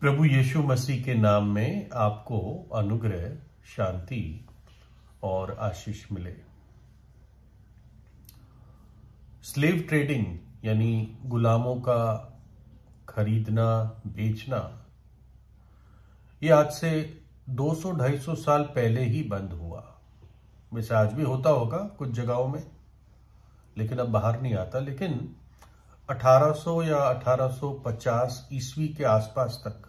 प्रभु यीशु मसीह के नाम में आपको अनुग्रह, शांति और आशीष मिले। स्लेव ट्रेडिंग यानी गुलामों का खरीदना बेचना, ये आज से 200-250 साल पहले ही बंद हुआ। वैसे आज भी होता होगा कुछ जगहों में, लेकिन अब बाहर नहीं आता। लेकिन 1800 या 1850 ईस्वी के आसपास तक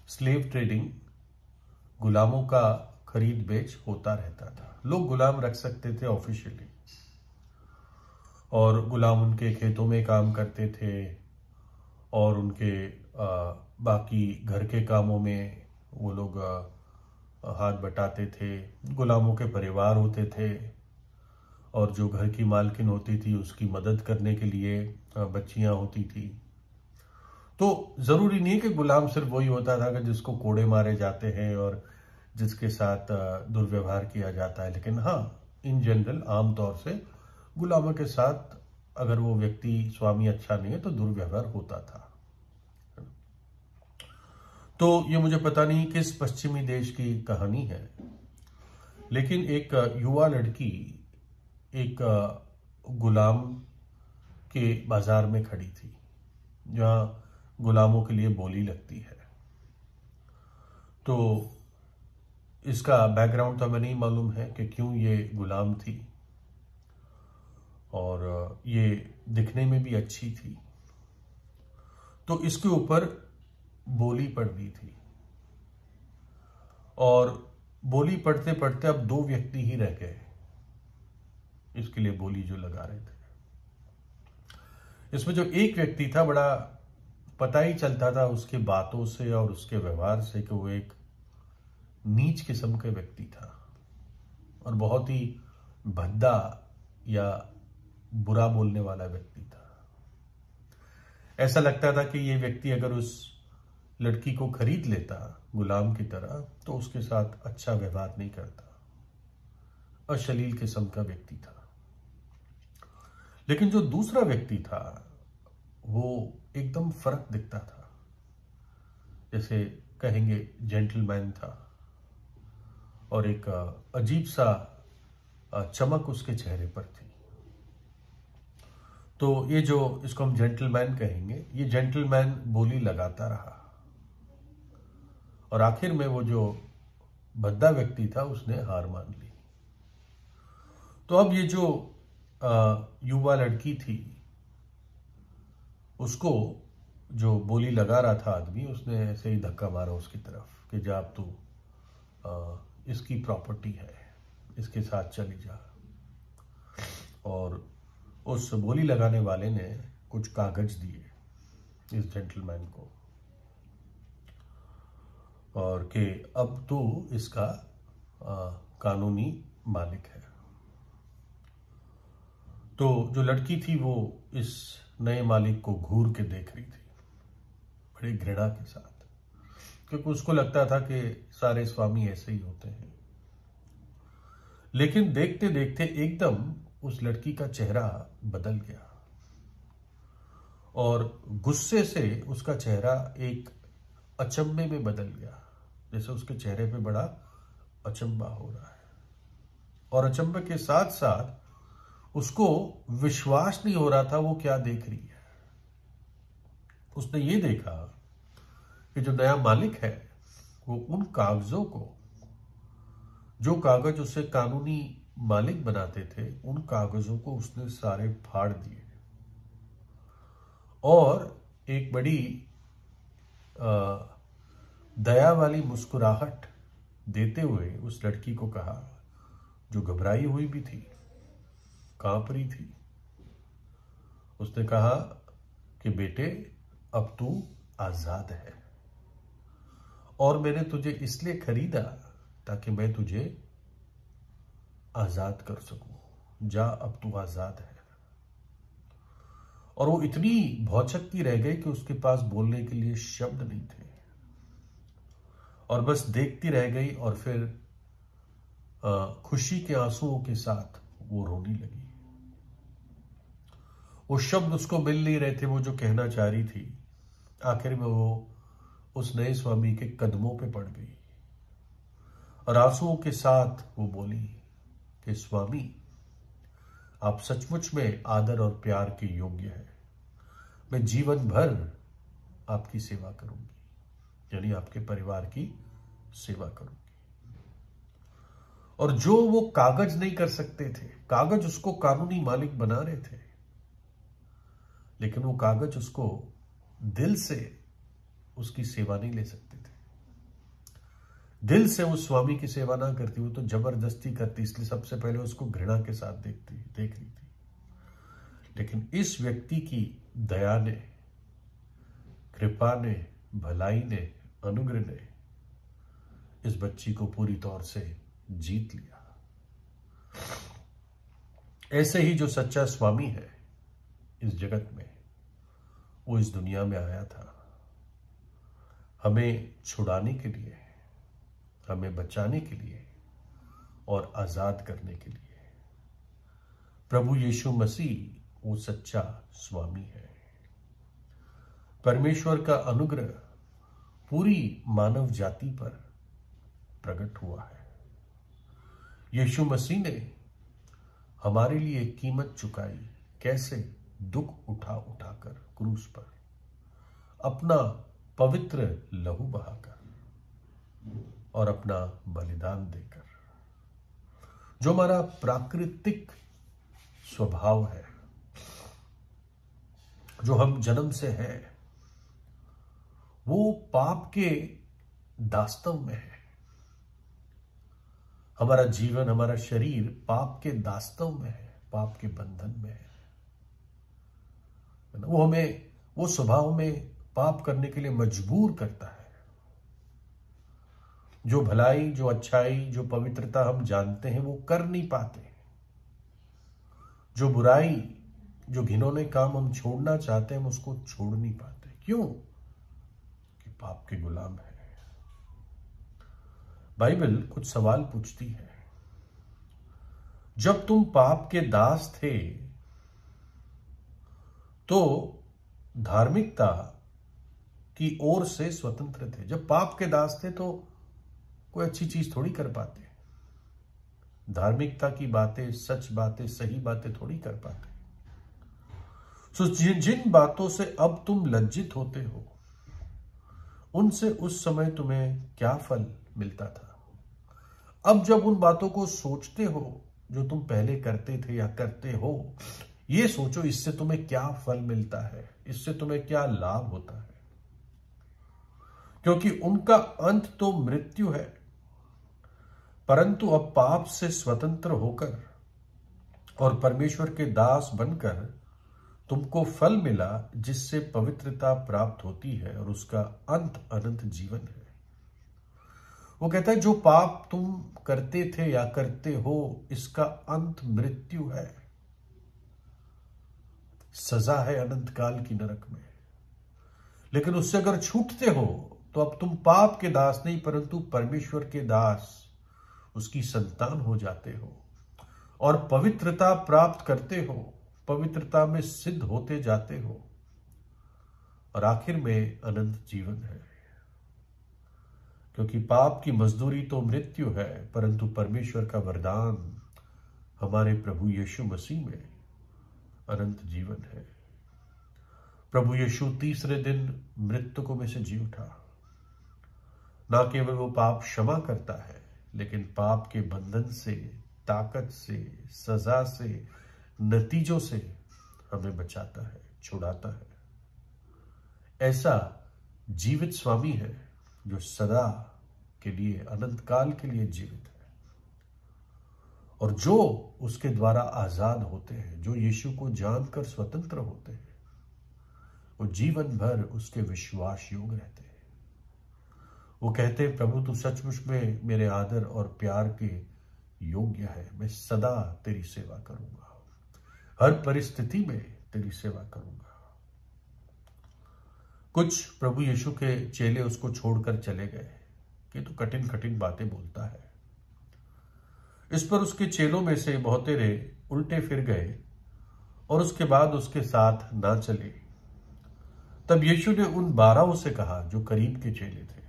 स्लेव ट्रेडिंग, गुलामों का खरीद बेच होता रहता था। लोग गुलाम रख सकते थे ऑफिशियली, और गुलाम उनके खेतों में काम करते थे और उनके बाकी घर के कामों में वो लोग हाथ बटाते थे। गुलामों के परिवार होते थे और जो घर की मालकिन होती थी उसकी मदद करने के लिए बच्चियां होती थी। तो जरूरी नहीं कि गुलाम सिर्फ वही होता था कि जिसको कोड़े मारे जाते हैं और जिसके साथ दुर्व्यवहार किया जाता है। लेकिन हाँ, इन जनरल आमतौर से गुलामों के साथ अगर वो व्यक्ति स्वामी अच्छा नहीं है तो दुर्व्यवहार होता था। तो ये मुझे पता नहीं किस पश्चिमी देश की कहानी है, लेकिन एक युवा लड़की एक गुलाम के बाजार में खड़ी थी जहां गुलामों के लिए बोली लगती है। तो इसका बैकग्राउंड तो हमें नहीं मालूम है कि क्यों ये गुलाम थी, और ये दिखने में भी अच्छी थी। तो इसके ऊपर बोली पड़ रही थी, और बोली पढ़ते पढ़ते अब 2 व्यक्ति ही रह गए इसके लिए बोली जो लगा रहे थे। इसमें जो एक व्यक्ति था, बड़ा पता ही चलता था उसके बातों से और उसके व्यवहार से कि वो एक नीच किस्म का व्यक्ति था और बहुत ही भद्दा या बुरा बोलने वाला व्यक्ति था। ऐसा लगता था कि ये व्यक्ति अगर उस लड़की को खरीद लेता गुलाम की तरह तो उसके साथ अच्छा व्यवहार नहीं करता, अश्लील किस्म का व्यक्ति था। लेकिन जो दूसरा व्यक्ति था वो एकदम फर्क दिखता था, जैसे कहेंगे जेंटलमैन था, और एक अजीब सा चमक उसके चेहरे पर थी। तो ये जो इसको हम जेंटलमैन कहेंगे, ये जेंटलमैन बोली लगाता रहा, और आखिर में वो जो भद्दा व्यक्ति था उसने हार मान ली। तो अब ये जो युवा लड़की थी, उसको जो बोली लगा रहा था आदमी, उसने ऐसे ही धक्का मारा उसकी तरफ कि जा अब तू इसकी प्रॉपर्टी है, इसके साथ चली जा। और उस बोली लगाने वाले ने कुछ कागज दिए इस जेंटलमैन को, और कि अब तू इसका कानूनी मालिक है। तो जो लड़की थी वो इस नए मालिक को घूर के देख रही थी बड़ी घृणा के साथ, क्योंकि उसको लगता था कि सारे स्वामी ऐसे ही होते हैं। लेकिन देखते देखते एकदम उस लड़की का चेहरा बदल गया, और गुस्से से उसका चेहरा एक अचंभे में बदल गया, जैसे उसके चेहरे पे बड़ा अचंभा हो रहा है। और अचंभे के साथ साथ उसको विश्वास नहीं हो रहा था वो क्या देख रही है। उसने ये देखा कि जो नया मालिक है वो उन कागजों को, जो कागज उसे कानूनी मालिक बनाते थे, उन कागजों को उसने सारे फाड़ दिए, और एक बड़ी दया वाली मुस्कुराहट देते हुए उस लड़की को कहा, जो घबराई हुई भी थी, कांप रही थी। उसने कहा कि बेटे, अब तू आजाद है, और मैंने तुझे इसलिए खरीदा ताकि मैं तुझे आजाद कर सकूं। जा, अब तू आजाद है। और वो इतनी भौचक्की रह गई कि उसके पास बोलने के लिए शब्द नहीं थे, और बस देखती रह गई, और फिर खुशी के आंसुओं के साथ वो रोने लगी। वो शब्द उसको मिल नहीं रहे थे वो जो कहना चाह रही थी। आखिर में वो उस नए स्वामी के कदमों पे पड़ गई और आंसुओं के साथ वो बोली कि स्वामी, आप सचमुच में आदर और प्यार के योग्य हैं। मैं जीवन भर आपकी सेवा करूंगी, यानी आपके परिवार की सेवा करूंगी। और जो वो कागज नहीं कर सकते थे, कागज उसको कानूनी मालिक बना रहे थे, लेकिन वो कागज उसको दिल से उसकी सेवा नहीं ले सकते थे। दिल से उस स्वामी की सेवा ना करती, वो तो जबरदस्ती करती, इसलिए सबसे पहले उसको घृणा के साथ देख रही थी। लेकिन इस व्यक्ति की दया ने, कृपा ने, भलाई ने, अनुग्रह ने इस बच्ची को पूरी तौर से जीत लिया। ऐसे ही जो सच्चा स्वामी है इस जगत में, वो इस दुनिया में आया था हमें छुड़ाने के लिए, हमें बचाने के लिए और आजाद करने के लिए। प्रभु यीशु मसीह वो सच्चा स्वामी है। परमेश्वर का अनुग्रह पूरी मानव जाति पर प्रकट हुआ है। यीशु मसीह ने हमारे लिए कीमत चुकाई। कैसे? दुख उठा उठाकर क्रूस पर अपना पवित्र लहू बहाकर और अपना बलिदान देकर। जो हमारा प्राकृतिक स्वभाव है, जो हम जन्म से है, वो पाप के दास्तव में है। हमारा जीवन, हमारा शरीर पाप के दास्तव में है, पाप के बंधन में है। वो हमें वो स्वभाव में पाप करने के लिए मजबूर करता है। जो भलाई, जो अच्छाई, जो पवित्रता हम जानते हैं, वो कर नहीं पाते। जो बुराई, जो घिनौने काम हम छोड़ना चाहते हैं, हम उसको छोड़ नहीं पाते। क्यों? कि पाप के गुलाम है। बाइबल कुछ सवाल पूछती है। जब तुम पाप के दास थे तो धार्मिकता की ओर से स्वतंत्र थे। जब पाप के दास थे तो कोई अच्छी चीज थोड़ी कर पाते, धार्मिकता की बातें, सच बातें, सही बातें थोड़ी कर पाते। सो जिन बातों से अब तुम लज्जित होते हो, उनसे उस समय तुम्हें क्या फल मिलता था? अब जब उन बातों को सोचते हो जो तुम पहले करते थे या करते हो, ये सोचो इससे तुम्हें क्या फल मिलता है, इससे तुम्हें क्या लाभ होता है। क्योंकि उनका अंत तो मृत्यु है, परंतु अब पाप से स्वतंत्र होकर और परमेश्वर के दास बनकर तुमको फल मिला, जिससे पवित्रता प्राप्त होती है और उसका अंत अनंत जीवन है। वो कहता है जो पाप तुम करते थे या करते हो, इसका अंत मृत्यु है, सजा है अनंत काल की नरक में। लेकिन उससे अगर छूटते हो तो अब तुम पाप के दास नहीं, परंतु परमेश्वर के दास, उसकी संतान हो जाते हो और पवित्रता प्राप्त करते हो, पवित्रता में सिद्ध होते जाते हो और आखिर में अनंत जीवन है। क्योंकि पाप की मजदूरी तो मृत्यु है, परंतु परमेश्वर का वरदान हमारे प्रभु यीशु मसीह में अनंत जीवन है। प्रभु यीशु तीसरे दिन मृतकों में से जी उठा। ना केवल वो पाप क्षमा करता है, लेकिन पाप के बंधन से, ताकत से, सजा से, नतीजों से हमें बचाता है, छुड़ाता है। ऐसा जीवित स्वामी है जो सदा के लिए, अनंत काल के लिए जीवित है। और जो उसके द्वारा आजाद होते हैं, जो यीशु को जानकर स्वतंत्र होते हैं, वो जीवन भर उसके विश्वास योग्य रहते हैं। वो कहते हैं, प्रभु तू सचमुच में मेरे आदर और प्यार के योग्य है। मैं सदा तेरी सेवा करूंगा, हर परिस्थिति में तेरी सेवा करूंगा। कुछ प्रभु यीशु के चेले उसको छोड़कर चले गए कि तो कठिन कठिन बातें बोलता है। इस पर उसके चेलों में से बहुतेरे उल्टे फिर गए और उसके बाद उसके साथ ना चले। तब यीशु ने उन 12 से कहा जो करीब के चेले थे,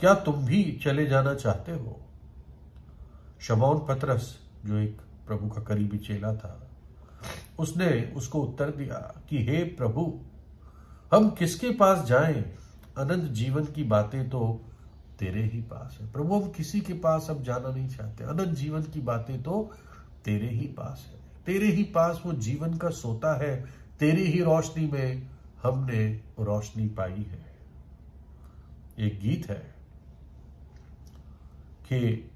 क्या तुम भी चले जाना चाहते हो? शमौन पतरस, जो एक प्रभु का करीबी चेला था, उसने उसको उत्तर दिया कि हे प्रभु, हम किसके पास जाएं? अनंत जीवन की बातें तो तेरे ही पास है। प्रभु, हम किसी के पास अब जाना नहीं चाहते। अनंत जीवन की बातें तो तेरे ही पास है। तेरे ही पास वो जीवन का सोता है। तेरी ही रोशनी में हमने रोशनी पाई है। एक गीत है कि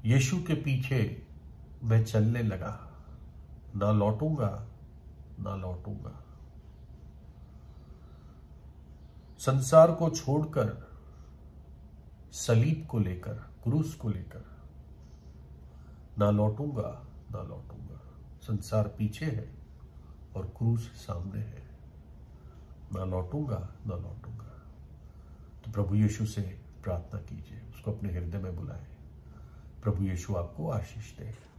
यीशु के पीछे मैं चलने लगा, ना लौटूंगा, ना लौटूंगा। संसार को छोड़कर, सलीब को लेकर, क्रूस को लेकर, ना लौटूंगा, ना लौटूंगा। संसार पीछे है और क्रूस सामने है। ना लौटूंगा, ना लौटूंगा। तो प्रभु यीशु से प्रार्थना कीजिए, उसको अपने हृदय में बुलाएं। प्रभु यीशु आपको आशीष दे।